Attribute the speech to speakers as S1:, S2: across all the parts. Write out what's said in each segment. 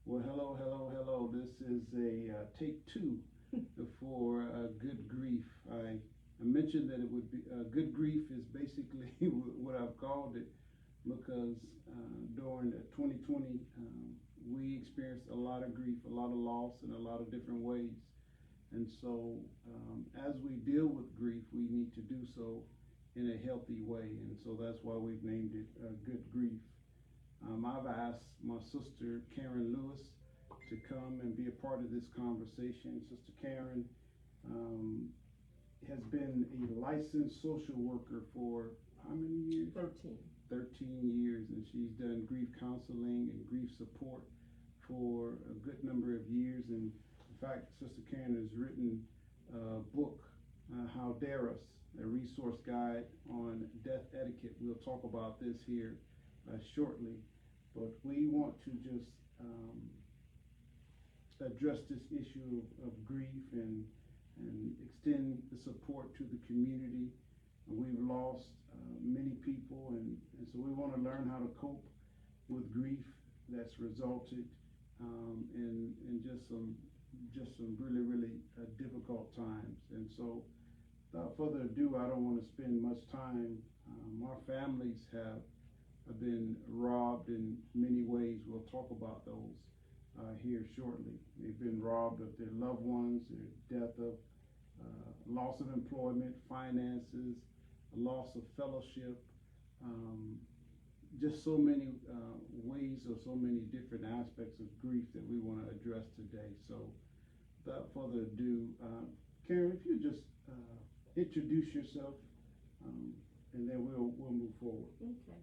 S1: Well, hello. This is a take two for good grief. I mentioned that it would be good grief is basically what I've called it because during 2020 we experienced a lot of grief, a lot of loss in a lot of different ways. And so, as we deal with grief, we need to do so in a healthy way. And so that's why we've named it Good Grief. I've asked my sister Karen Lewis to come and be a part of this conversation. Sister Karen has been a licensed social worker for how many years?
S2: 13.
S1: 13 years, and she's done grief counseling and grief support for a good number of years. And in fact, Sister Karen has written a book, How Dare Us, a resource guide on death etiquette. We'll talk about this here shortly, but we want to just address this issue of grief and extend the support to the community. We've lost many people, and so we want to learn how to cope with grief that's resulted in just some really difficult times. And so, without further ado, I don't want to spend much time. Our families have been robbed in many ways. We'll talk about those here shortly. They've been robbed of their loved ones, their death of loss of employment, finances, loss of fellowship, just so many ways or so many different aspects of grief that we want to address today. So without further ado, Karen, if you just introduce yourself, and then we'll move forward.
S2: Okay.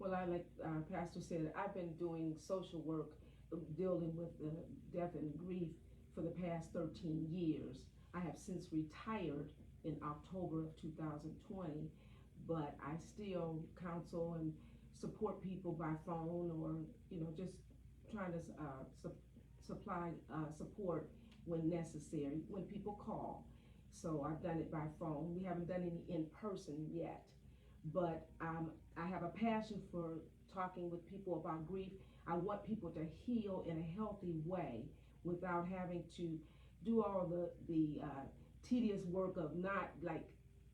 S2: Well, like Pastor said, I've been doing social work dealing with the death and grief for the past 13 years. I have since retired in October of 2020, but I still counsel and support people by phone, or just trying to supply support when necessary when people call. So I've done it by phone. We haven't done any in person yet, but I have a passion for talking with people about grief. I want people to heal in a healthy way without having to do all the tedious work of not like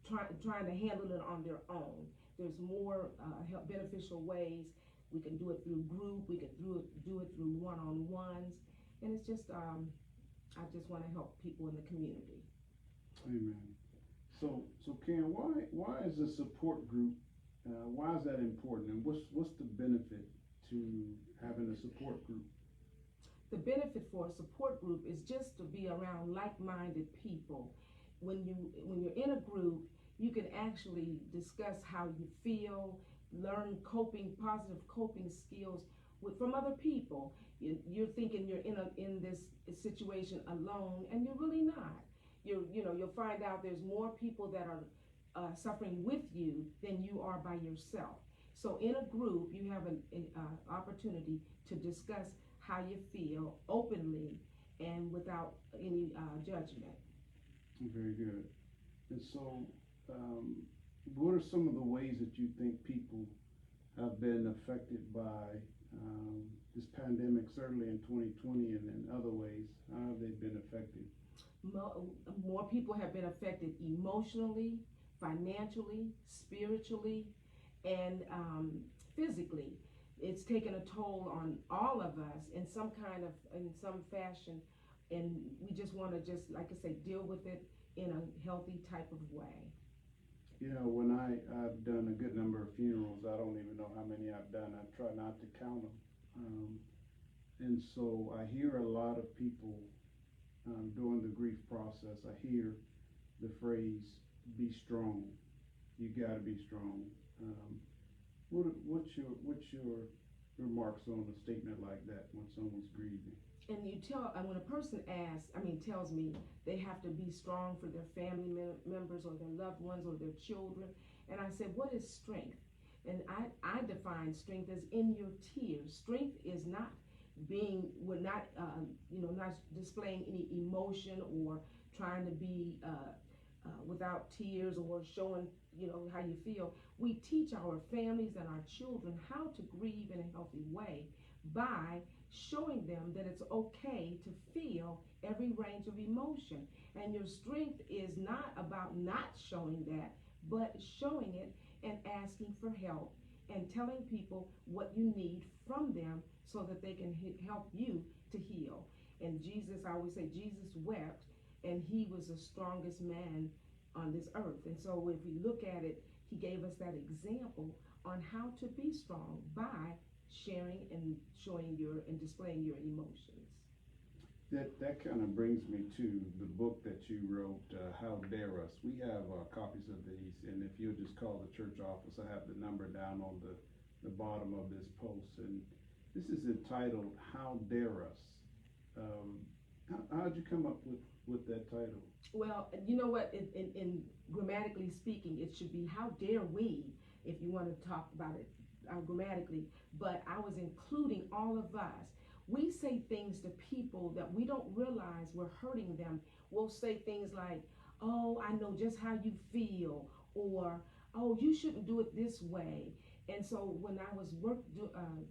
S2: trying to handle it on their own. There's more beneficial ways. We can do it through group. We can do it through one-on-ones, and it's just I just want to help people in the community.
S1: Amen. So Karen, why is a support group? Why is that important, and what's the benefit to having a support group?
S2: The benefit for a support group is just to be around like-minded people. When you're in a group, you can actually discuss how you feel, learn positive coping skills from other people. You're thinking you're in this situation alone, and you're really not. You'll find out there's more people that are suffering with you than you are by yourself. So in a group, you have an opportunity to discuss how you feel openly and without any judgment.
S1: Very good. And so, what are some of the ways that you think people have been affected by this pandemic, certainly in 2020, and in other ways? How have they been affected?
S2: More people have been affected emotionally, financially, spiritually, and physically. It's taken a toll on all of us in some fashion, and we just want to like I say, deal with it in a healthy type of way.
S1: When I've done a good number of funerals, I don't even know how many I've done. I try not to count them. And so I hear a lot of people during the grief process. I hear the phrase, be strong. You got to be strong. What's your remarks on a statement like that when someone's grieving?
S2: And when a person tells me they have to be strong for their family members or their loved ones or their children, and I said, what is strength? And I define strength as in your tears. Strength is not not displaying any emotion or trying to be without tears or showing how you feel. We teach our families and our children how to grieve in a healthy way by showing them that it's okay to feel every range of emotion. And your strength is not about not showing that, but showing it and asking for help and telling people what you need from them so that they can help you to heal. And Jesus, I always say, Jesus wept, and he was the strongest man on this earth. And so if we look at it, he gave us that example on how to be strong by sharing and showing your and displaying your emotions.
S1: That kind of brings me to the book that you wrote, How Dare Us. We have copies of these, and if you'll just call the church office, I have the number down on the bottom of this post. And this is entitled, How Dare Us. How'd you come up with that title?
S2: Well, you know what, in grammatically speaking, it should be How Dare We, if you want to talk about it grammatically, but I was including all of us. We say things to people that we don't realize we're hurting them. We'll say things like, oh, I know just how you feel, or, oh, you shouldn't do it this way. And so when I was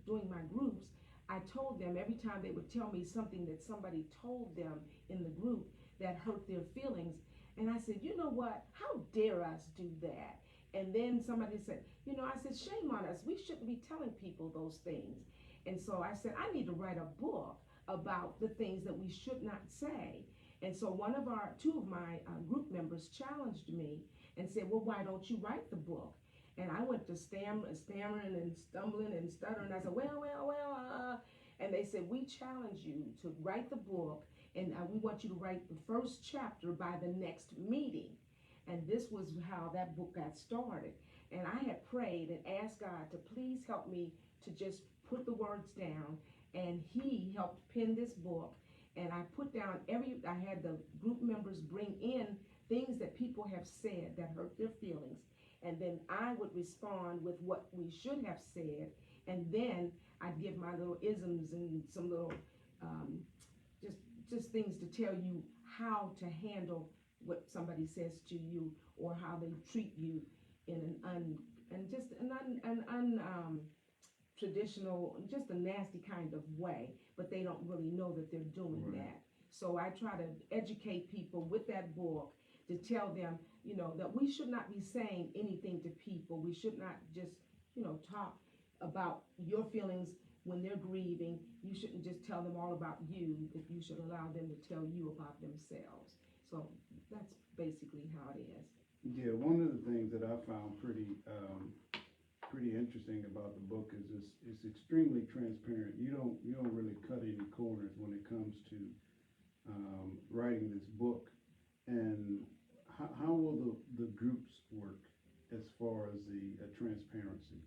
S2: doing my groups, I told them every time they would tell me something that somebody told them in the group that hurt their feelings. And I said, you know what, how dare us do that? And then somebody said, you know, I said, shame on us. We shouldn't be telling people those things. And so I said, I need to write a book about the things that we should not say. And so two of my group members challenged me and said, well, why don't you write the book? And I went to stammering and stumbling and stuttering. I said, well. And they said, we challenge you to write the book, and we want you to write the first chapter by the next meeting. And this was how that book got started. And I had prayed and asked God to please help me to just put the words down. And he helped pen this book. And I put down I had the group members bring in things that people have said that hurt their feelings. And then I would respond with what we should have said. And then I'd give my little isms and some little just things to tell you how to handle what somebody says to you, or how they treat you in an traditional, just a nasty kind of way, but they don't really know that they're doing that. So I try to educate people with that book to tell them, you know, that we should not be saying anything to people. We should not just, you know, talk about your feelings when they're grieving. You shouldn't just tell them all about you, that you should allow them to tell you about themselves. So that's basically how it is.
S1: Yeah, one of the things that I found pretty interesting about the book is it's extremely transparent. You don't really cut any corners when it comes to writing this book. And how will the groups work as far as the transparency?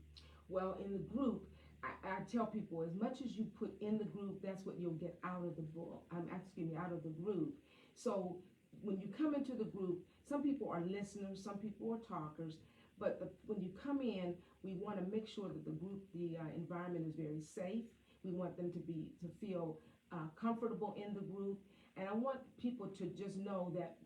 S2: Well, in the group, I tell people, as much as you put in the group, that's what you'll get out of the book. Out of the group. So when you come into the group, some people are listeners, some people are talkers, but when you come in, we want to make sure that the environment is very safe. We want them to feel comfortable in the group, and I want people to just know that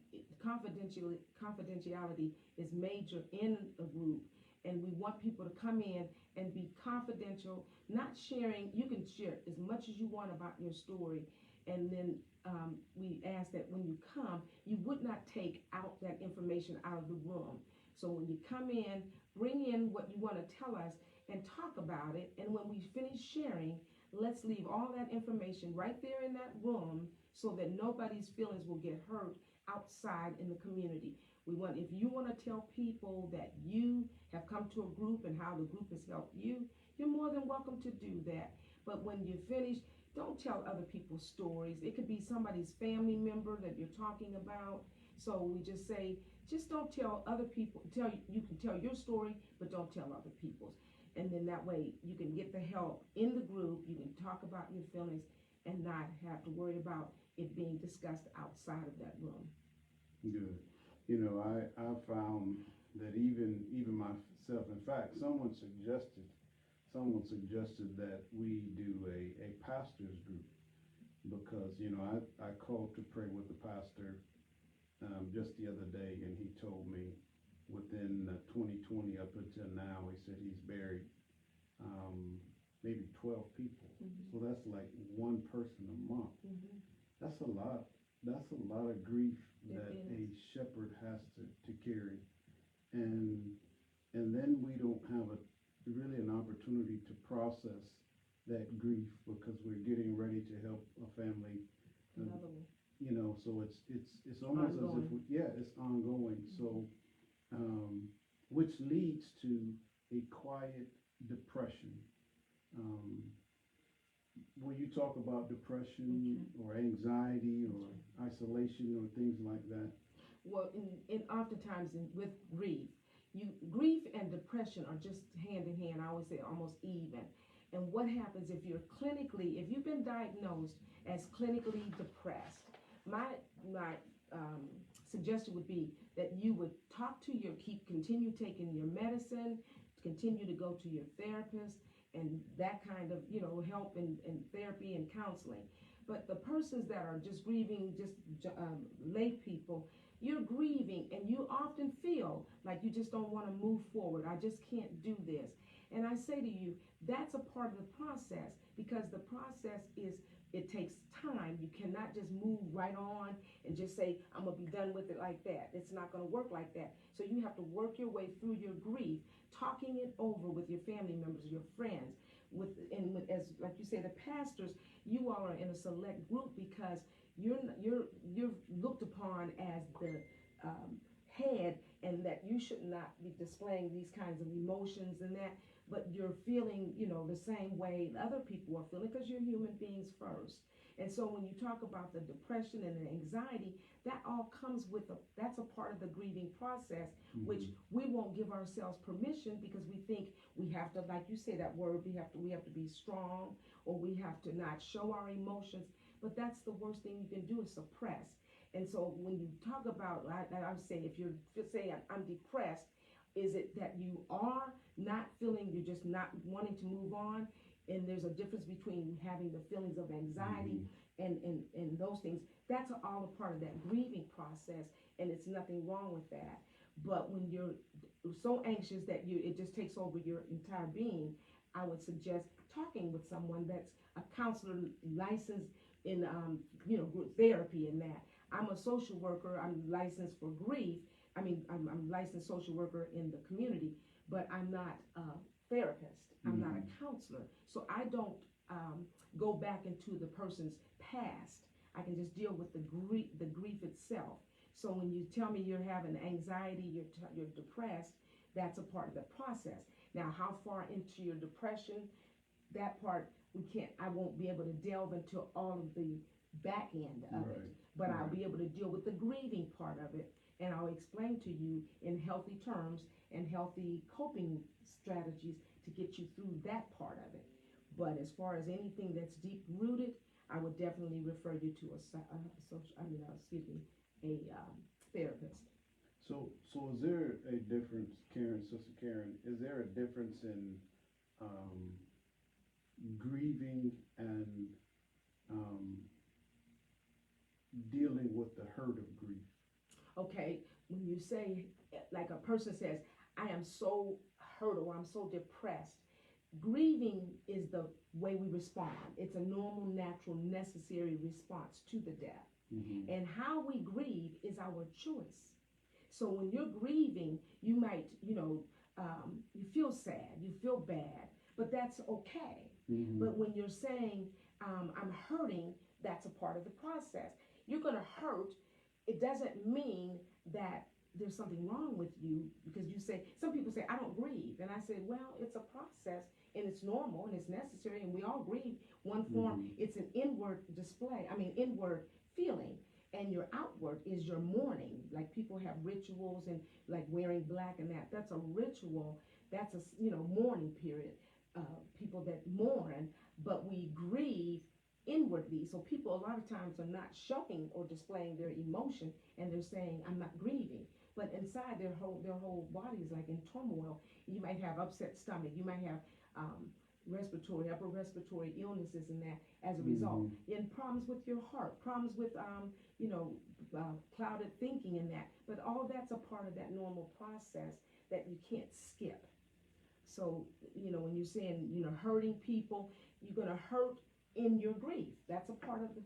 S2: confidentiality is major in a group, and we want people to come in and be confidential, not sharing. You can share as much as you want about your story, and then we ask that when you come, you would not take out that information out of the room. So when you come in, bring in what you want to tell us and talk about it. And when we finish sharing, let's leave all that information right there in that room so that nobody's feelings will get hurt outside in the community. If you want to tell people that you have come to a group and how the group has helped you, you're more than welcome to do that. But when you finish, don't tell other people's stories. It could be somebody's family member that you're talking about. So we just say, just don't tell other people. You can tell your story, but don't tell other people's. And then that way you can get the help in the group. You can talk about your feelings and not have to worry about it being discussed outside of that room.
S1: Good. You know, I found that even myself, in fact, someone suggested that we do a pastor's group, because, you know, I called to pray with the pastor just the other day, and he told me within 2020 up until now, he said he's buried maybe 12 people.
S2: Mm-hmm.
S1: So that's like one person a month.
S2: Mm-hmm.
S1: That's a lot. That's a lot of grief that
S2: It
S1: a
S2: is.
S1: shepherd has to carry. And then we don't have really an opportunity to process that grief because we're getting ready to help a family.
S2: Another one.
S1: So it's almost as if
S2: Ongoing.
S1: it's ongoing. So which leads to a quiet depression. Um, when you talk about depression or anxiety or isolation or things like that.
S2: Well, in oftentimes with grief and depression are just hand in hand. I always say almost even. And what happens if you've been diagnosed as clinically depressed, my suggestion would be that you would continue taking your medicine, continue to go to your therapist, and that kind of help and therapy and counseling. But the persons that are just grieving, just lay people, you're grieving and you often feel like you just don't want to move forward. I just can't do this. And I say to you, that's a part of the process, because the process it takes time. You cannot just move right on and just say, I'm going to be done with it like that. It's not going to work like that. So you have to work your way through your grief, talking it over with your family members, your friends, as like you say, the pastors. You all are in a select group because you're looked upon as the head, and that you should not be displaying these kinds of emotions and that, but you're feeling the same way other people are feeling, because you're human beings first. And so when you talk about the depression and the anxiety, that all comes that's a part of the grieving process, which we won't give ourselves permission, because we think we have to, like you say that word, we have to be strong, or we have to not show our emotions. But that's the worst thing you can do, is suppress. And so when you talk about, I would say, if you're saying I'm depressed, is it that you are not feeling, you're just not wanting to move on? And there's a difference between having the feelings of anxiety and those things. That's all a part of that grieving process, and it's nothing wrong with that. But when you're so anxious that it just takes over your entire being, I would suggest talking with someone that's a counselor licensed in group therapy and that. I'm a social worker. I'm licensed for grief. I'm licensed social worker in the community, but I'm not a therapist. I'm not a counselor. So I don't go back into the person's past. I can just deal with the grief itself. So when you tell me you're having anxiety, you're depressed, that's a part of the process. Now, how far into your depression, that part I won't be able to delve into all of the back end of it, but I'll be able to deal with the grieving part of it, and I'll explain to you in healthy terms and healthy coping strategies to get you through that part of it. But as far as anything that's deep rooted, I would definitely refer you to a therapist.
S1: So is there a difference, Sister Karen? Is there a difference in grieving and dealing with the hurt of grief?
S2: Okay, when you say, like a person says, I am so hurt or I'm so depressed, grieving is the way we respond. It's a normal, natural, necessary response to the death. And how we grieve is our choice. So when you're grieving, you might, you feel sad, you feel bad, but that's okay. But when you're saying, I'm hurting, that's a part of the process. You're going to hurt. It doesn't mean that there's something wrong with you, because some people say, I don't grieve. And I say, well, it's a process, and it's normal, and it's necessary, and we all grieve one form. It's an inward inward feeling. And your outward is your mourning. Like people have rituals and like wearing black and that. That's a ritual. That's a mourning period. People that mourn, but we grieve inwardly. So people a lot of times are not showing or displaying their emotion, and they're saying, I'm not grieving. But inside their whole body is like in turmoil. You might have upset stomach. You might have upper respiratory illnesses and that as a result. And problems with your heart, problems with clouded thinking and that. But all that's a part of that normal process that you can't skip. So, when you're saying, hurting people, you're going to hurt in your grief. That's a part of the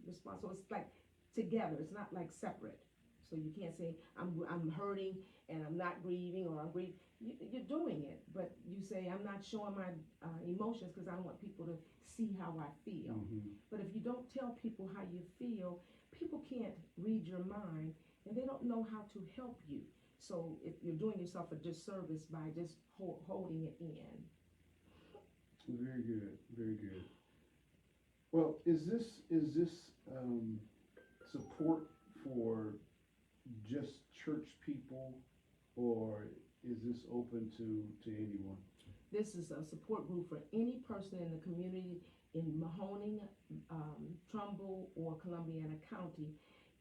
S2: response. So it's like together. It's not like separate. So you can't say I'm hurting and I'm not grieving, or I'm grieving. You're doing it, but you say I'm not showing my emotions because I don't want people to see how I feel. But if you don't tell people how you feel, people can't read your mind and they don't know how to help you. So if you're doing yourself a disservice by just holding it in.
S1: Very good, very good. Well, is this support for just church people, or is this open to anyone?
S2: This is a support group for any person in the community in Mahoning, Trumbull, or Columbiana County.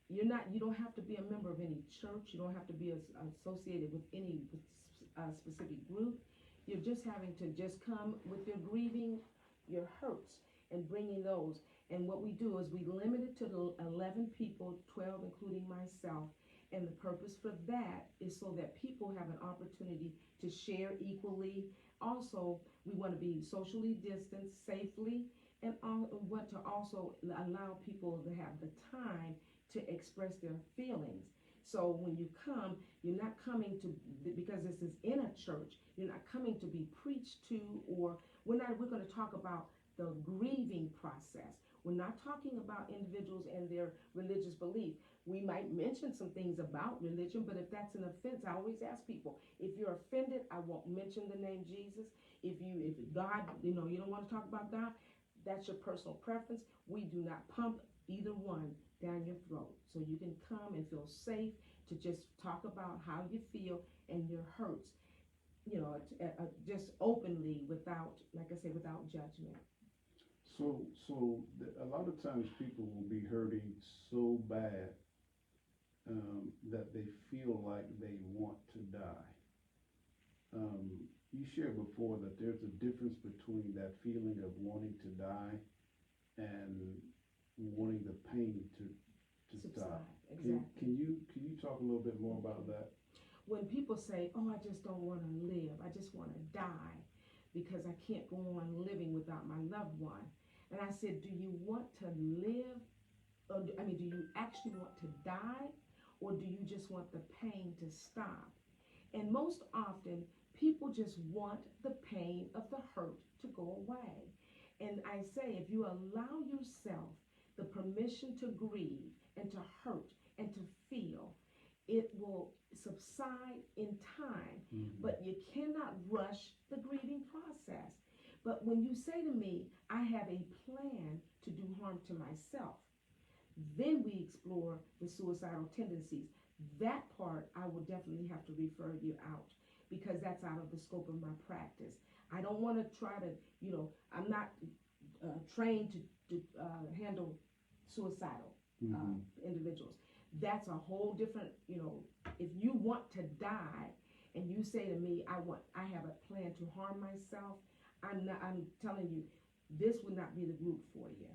S2: You don't have to be a member of any church. You don't have to be associated with any specific group. You're just having to just come with your grieving, your hurts, and bringing those. And what we do is we limit it to 11 people, 12 including myself. And the purpose for that is so that people have an opportunity to share equally. Also, we want to be socially distanced safely, and want to also allow people to have the time to express their feelings. So when you come, you're not coming to, because this is in a church, you're not coming to be preached to, or we're going to talk about the grieving process. We're not talking about individuals and their religious belief. We might mention some things about religion, but if that's an offense, I always ask people, if you're offended, I won't mention the name Jesus. If God, you don't want to talk about God, that's your personal preference. We do not pump either one down your throat. So you can come and feel safe to just talk about how you feel and your hurts, just openly, without, like I said, without judgment.
S1: So a lot of times people will be hurting so bad that they feel like they want to die. You shared before that there's a difference between that feeling of wanting to die and wanting the pain to stop.
S2: Exactly.
S1: Can you talk a little bit more about that?
S2: When people say, "Oh, I just don't want to live. I just want to die because I can't go on living without my loved one," and I said, "Do you want to live? Or do you actually want to die, or do you just want the pain to stop?" And most often, people just want the pain of the hurt to go away. And I say, if you allow yourself the permission to grieve and to hurt and to feel, it will subside in time. But you cannot rush the grieving process. But when you say to me, I have a plan to do harm to myself, then we explore the suicidal tendencies. That part I will definitely have to refer you out, because that's out of the scope of my practice. I don't want to try to, I'm not trained to handle suicidal individuals. That's a whole different, if you want to die and you say to me, I have a plan to harm myself, I'm telling you, this would not be the group for you.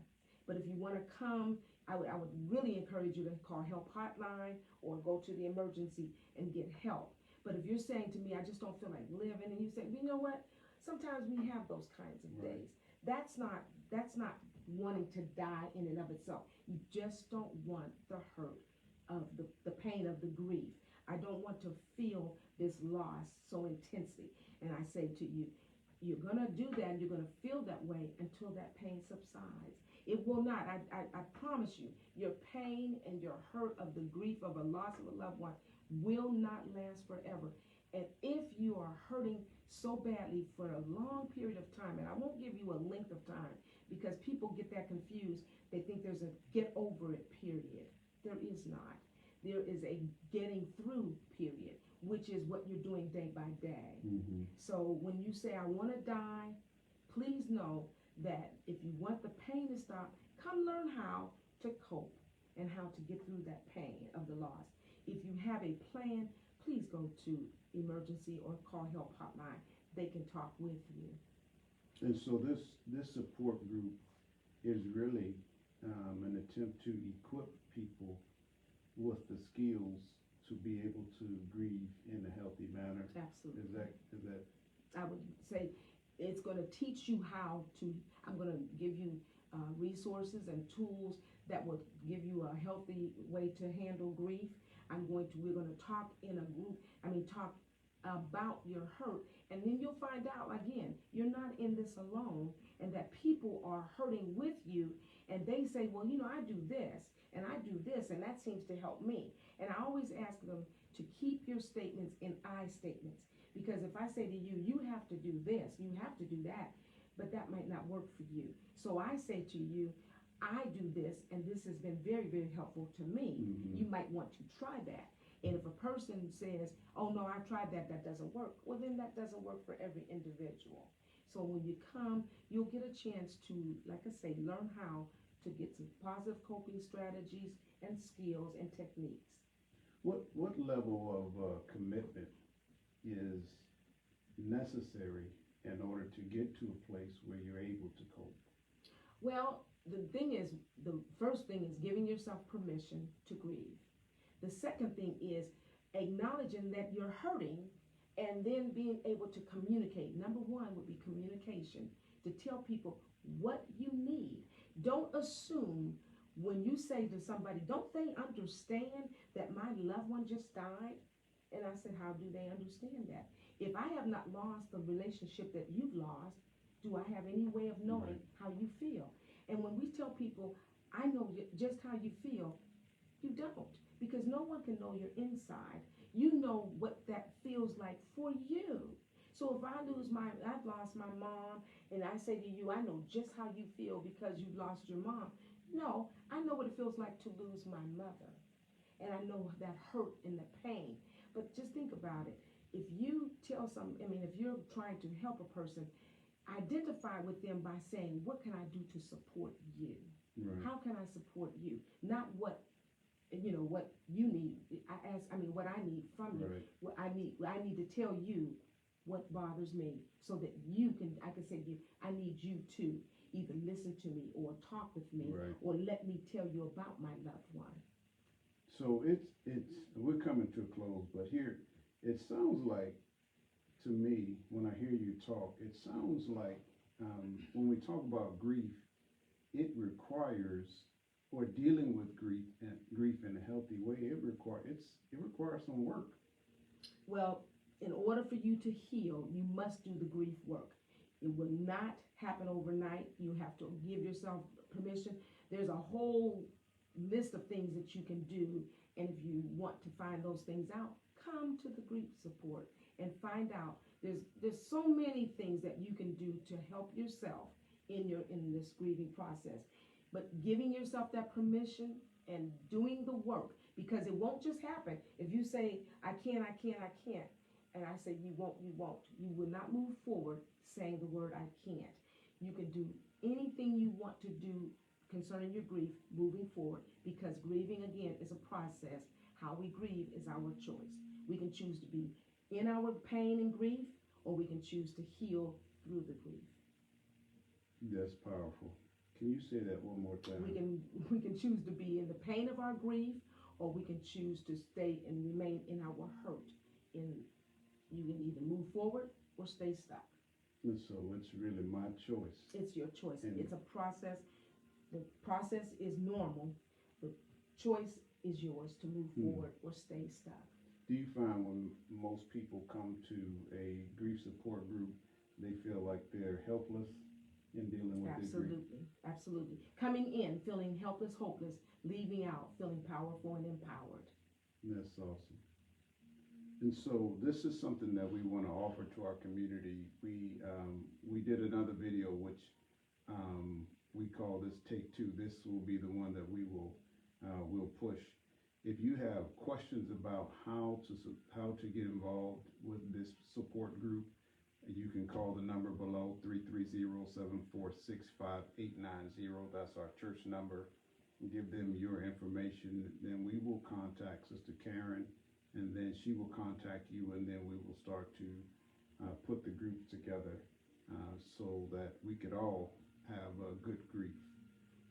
S2: But if you want to come, I would really encourage you to call Help Hotline or go to the emergency and get help. But if you're saying to me, I just don't feel like living, and you say, you know what? Sometimes we have those kinds of days. That's not wanting to die in and of itself. You just don't want the hurt of the pain of the grief. I don't want to feel this loss so intensely. And I say to you, you're going to do that, and you're going to feel that way until that pain subsides. It will not. I promise you, your pain and your hurt of the grief of a loss of a loved one will not last forever. And if you are hurting so badly for a long period of time, and I won't give you a length of time because people get that confused. They think there's a get over it period. There is not. There is a getting through period, which is what you're doing day by day. So when you say, I want to die, please know that if you want the pain to stop, come learn how to cope and how to get through that pain of the loss. If you have a plan, please go to emergency or call Help Hotline. They can talk with you.
S1: And so this support group is really an attempt to equip people with the skills to be able to grieve in a healthy manner.
S2: Absolutely.
S1: Is that
S2: I would say it's going to teach you how to, I'm going to give you resources and tools that will give you a healthy way to handle grief. We're going to talk in a group, talk about your hurt, and then you'll find out again, you're not in this alone, and that people are hurting with you, and they say, well, I do this, and I do this, and that seems to help me. And I always ask them to keep your statements in I statements, because if I say to you, you have to do this, you have to do that, but that might not work for you. So I say to you, I do this, and this has been very, very helpful to me.
S1: Mm-hmm.
S2: You might want to try that. And if a person says, oh no, I tried that, that doesn't work, well then that doesn't work for every individual. So when you come, you'll get a chance to, like I say, learn how to get some positive coping strategies and skills and techniques.
S1: What level of commitment is necessary in order to get to a place where you're able to cope?
S2: Well, the first thing is giving yourself permission to grieve. The second thing is acknowledging that you're hurting and then being able to communicate. Number one would be communication, to tell people what you need. Don't assume when you say to somebody, don't they understand that my loved one just died? And I said, how do they understand that? If I have not lost the relationship that you've lost, do I have any way of knowing how you feel? And when we tell people, I know just how you feel, you don't. Because no one can know your inside. You know what that feels like for you. So if I've lost my mom, and I say to you, I know just how you feel because you lost your mom. No, I know what it feels like to lose my mother. And I know that hurt and the pain. But just think about it. If you if you're trying to help a person, identify with them by saying, what can I do to support you?
S1: Right.
S2: How can I support you? Not what you need. What I need from you.
S1: Right.
S2: What I need to tell you what bothers me, so that I can say to you, I need you to either listen to me or talk with me,
S1: right,
S2: or let me tell you about my loved one.
S1: So we're coming to a close, but here it sounds like, to me, when I hear you talk, it sounds like when we talk about grief, it requires, or dealing with grief in a healthy way, it requires some work.
S2: Well, in order for you to heal, you must do the grief work. It will not happen overnight. You have to give yourself permission. There's a whole list of things that you can do, and if you want to find those things out, come to the grief support and find out. There's so many things that you can do to help yourself in this grieving process. But giving yourself that permission and doing the work, because it won't just happen. If you say, I can't, and I say, you won't, you will not move forward saying the word I can't. You can do anything you want to do concerning your grief moving forward, because grieving, again, is a process. How we grieve is our choice. We can choose to be in our pain and grief, or we can choose to heal through the grief.
S1: That's powerful. Can you say that one more time?
S2: We can choose to be in the pain of our grief, or we can choose to stay and remain in our hurt. You can either move forward or stay stuck.
S1: And so it's really my choice.
S2: It's your choice. It's a process. The process is normal. The choice is yours to move forward or stay stuck.
S1: Do you find when most people come to a grief support group, they feel like they're helpless in dealing with their grief?
S2: Absolutely. Coming in feeling helpless, hopeless, leaving out feeling powerful and empowered.
S1: That's awesome. And so this is something that we want to offer to our community. We did another video which we call this Take Two. This will be the one that we'll push. If you have questions about how to get involved with this support group, you can call the number below, 330-746-5890. That's our church number. Give them your information. Then we will contact Sister Karen, and then she will contact you, and then we will start to put the group together so that we could all have a good grief.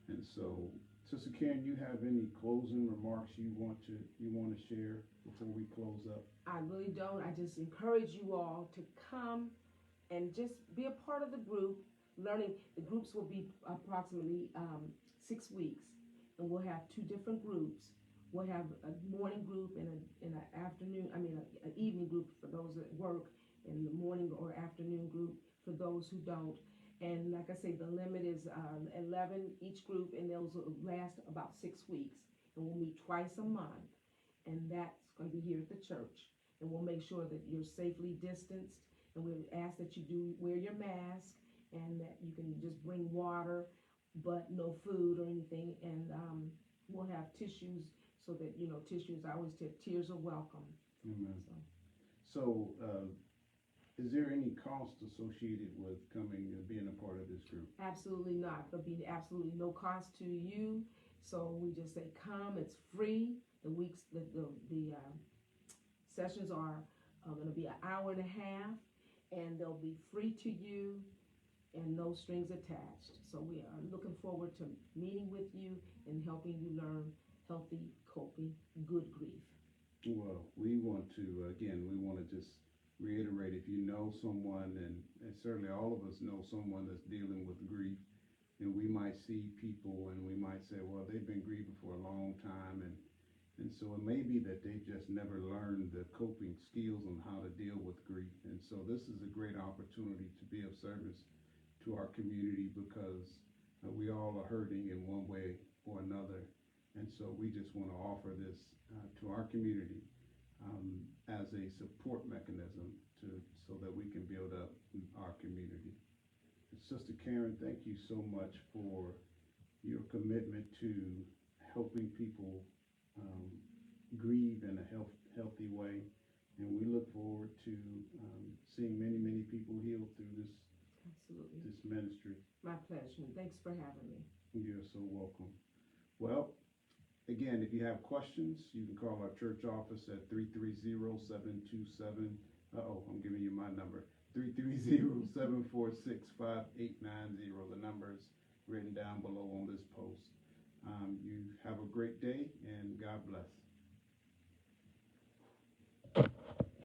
S1: And so, Sister Karen, you have any closing remarks you want to share before we close up?
S2: I really don't. I just encourage you all to come and just be a part of the group, learning. The groups will be approximately 6 weeks, and we'll have 2 different groups. We'll have a morning group and an afternoon, an evening group for those that work, and the morning or afternoon group for those who don't. And like I say, the limit is 11 each group, and those will last about 6 weeks. And we'll meet twice a month, and that's going to be here at the church. And we'll make sure that you're safely distanced, and we'll ask that you do wear your mask, and that you can just bring water, but no food or anything. And we'll have tissues, so that, tissues, I always say tears are welcome.
S1: Amen. So, is there any cost associated with coming and being a part of this group?
S2: Absolutely not. There'll be absolutely no cost to you. So we just say come. It's free. The sessions are going to be an hour and a half, and they'll be free to you and no strings attached. So we are looking forward to meeting with you and helping you learn healthy coping, good grief.
S1: Well, we want to just reiterate, if you know someone, and certainly all of us know someone that's dealing with grief, and we might see people and we might say, well, they've been grieving for a long time, and so it may be that they just never learned the coping skills on how to deal with grief. And so this is a great opportunity to be of service to our community, because we all are hurting in one way or another. And so we just want to offer this to our community as a support mechanism so that we can build up our community. Sister Karen, thank you so much for your commitment to helping people grieve in a healthy way. And we look forward to seeing many, many people healed through this ministry.
S2: My pleasure. Thanks for having me.
S1: You're so welcome. Well, again, if you have questions, you can call our church office at 330-727. I'm giving you my number. 330-746-5890. The number is written down below on this post. You have a great day, and God bless.